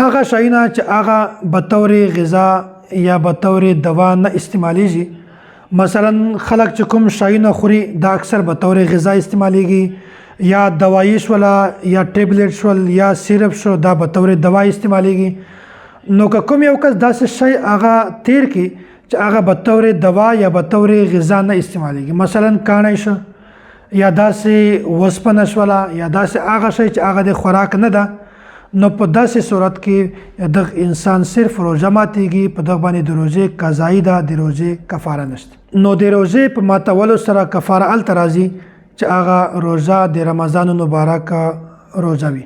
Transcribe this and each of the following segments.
هغه شیونه چې هغه به طور غذا یا به طور دوا نه استعمالیږي. مثلا خلک چې کوم شیونه خوري دا اکثر به طور غذا استعمالیږي، یا دوایی شوله یا ټیبلټ شول یا سیرپ شو دا به طور دوا استعمالیږي. نو که کوم یو کس داسې شی هغه تیر کی چې هغه به طور دوا یا به طور غذا نه استعمالیږي، مثلا کاڼی شو یا داسې وسپنه شوله یا داسې هغه شی چې هغه د خوراک نه ده، نو په داسې صورت کې دغه انسان صرف روژه ماتیږي. په دغه باندې د روژې قضایي ده، د روژې کفاره نشته. نو د روژې په ماتولو سره کفاره هلته راځي چې هغه روژه د رمضان مبارک روژه وي،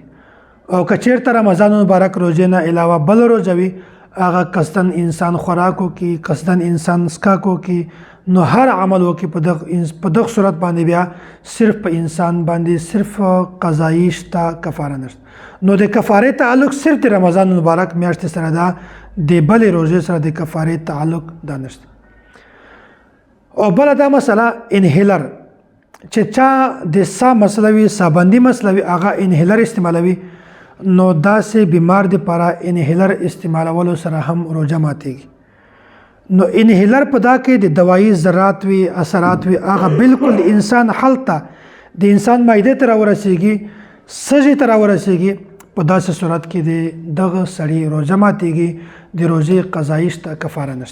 او که چېرته رمضان مبارک روژې نه علاوه بل روژه وي هغه قصدن انسان خوراک وکړي، قصدن انسان څښاک وکړي، نو هر عمل وکړي په دغه صورت باندې بیا صرف په انسان باندې صرف قضایي شته، کفاره نشته. نو د کفارې تعلق صرف د رمضان مبارک میاشتې سره ده، د بلې روژې سره د کفارې تعلق دا نشته. او بله دا مسله انهیلر چې چا د سا مسله وي، سابندي مسله وي، هغه انهیلر استعمالوي، نو داسې بیمار دپاره انهیلر استعمالولو سره هم روژه ماتیږي. نو انهیلر په دا کې د دوایي ذرات وي، اثرات وي، هغه بالکل د انسان حلق ته، د انسان معدې ته راورسېږي، سږي ته راورسېږي. په داسې صورت کې د دغه سړي روژه ماتیږي، د روژې قضایي شته، کفاره نشته.